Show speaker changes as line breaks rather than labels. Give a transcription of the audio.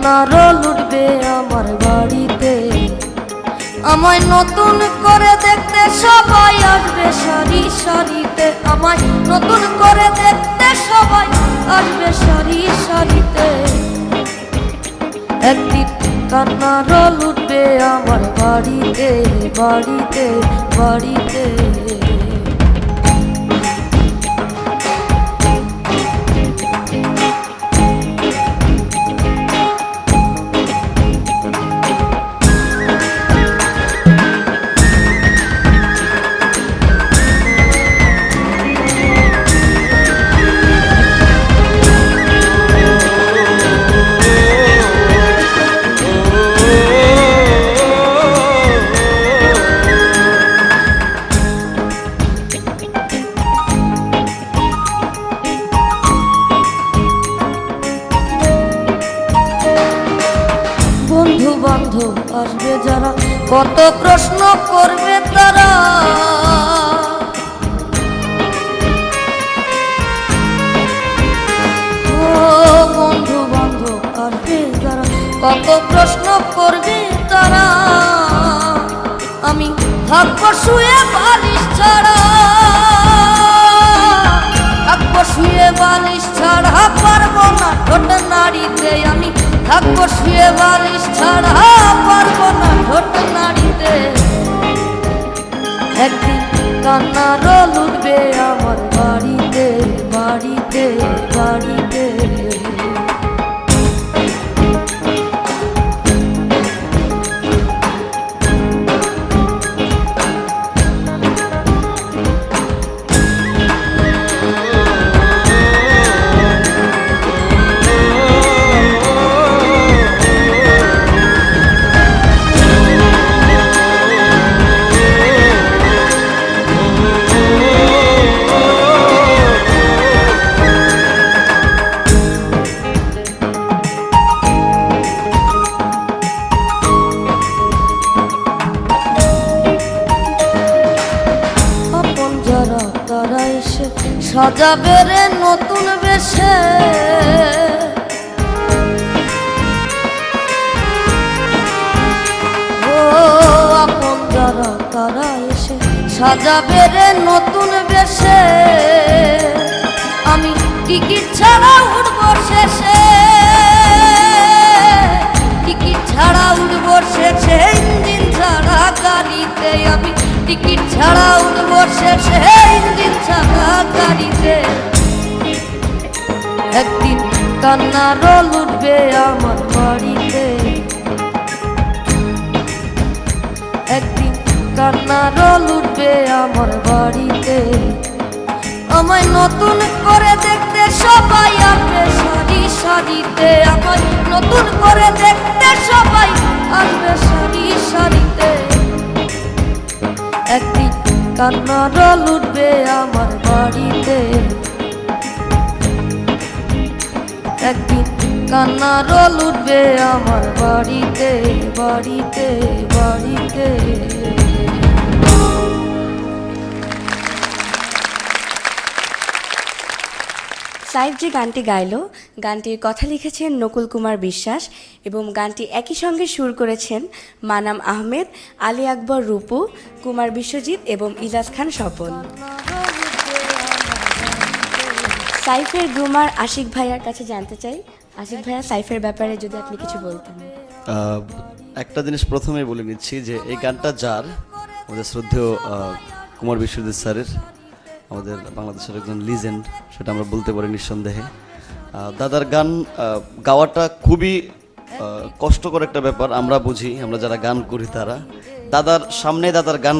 কান্না রোল উঠবে আমার বাড়িতে। আমায় নতুন করে দেখতে সবাই আসবে সারি সারিতে। আমায় নতুন করে দেখতে সবাই আসবে সারি সারিতে। একদিন কান্না রোল উঠবে আমার বাড়িতে বাড়িতে বাড়িতে। বন্ধু বান্ধব আসবে যারা, কত প্রশ্ন করবে তারা। ও বন্ধু বান্ধব আসবে যারা, কত প্রশ্ন করবে তারা। আমি থাকবো শুয়ে বালিশ ছাড়া, থাকবো শুয়ে বালিশ ছাড়া, পারবো না ঠোঁট নাড়িতে। আমি থাকবো শুয়ে বালিশ ছাড়া, পারবো না ঠোঁট নাড়িতে। একদিন কান্না রোল উঠবে আমার বাড়িতে বাড়িতে বাড়িতে। সাজাবে রে নতুন বেশে, ও আপন যারা তারা এসে সাজাবে রে নতুন বেশে। আমি টিকিট ছাড়া উঠবো শেষে, টিকিট ছাড়া উঠবো শেষে, ইঞ্জিন ছাড়া গাড়িতে। আমি টিকিট ছাড়া উঠবো শেষে, ইঞ্জিন ছাড়া গাড়িতে। একদিন কান্না রোল উঠবে আমার বাড়িতে, একদিন কান্না রোল উঠবে আমার বাড়িতে। আমায় নতুন করে দেখতে সবাই আসবে সারি সারিতে। আমায় নতুন করে দেখতে সবাই আসবে সারি সারিতে। একদিন কান্না রোল উঠবে আমার বাড়িতে, একদিন কান্না রোল উঠবে আমার বাড়িতে বাড়িতে বাড়িতে।
সাইফ যে গানটি গাইল, গানটির কথা লিখেছেন নকুল কুমার বিশ্বাস এবং গানটি একই সঙ্গে সুর করেছেন মানাম আহমেদ, আলী আকবর রূপু, কুমার বিশ্বজিৎ এবং ইজাজ খান স্বপন। সাইফের গ্রুমার আশিক ভাইয়ার কাছে জানতে চাই, আশিক ভাইয়া সাইফের ব্যাপারে যদি আপনি কিছু বলতেন।
একটা জিনিস প্রথমে বলে নিচ্ছি যে এই গানটা যার, আমাদের শ্রদ্ধেয় কুমার বিশ্বজিৎ স্যারের, আমাদের বাংলাদেশের একজন লিজেন্ড, সেটা আমরা বলতে পারি নিঃসন্দেহে। দাদার গান গাওয়াটা খুবই কষ্টকর একটা ব্যাপার, আমরা বুঝি, আমরা যারা গান করি তারা। দাদার সামনে দাদার গান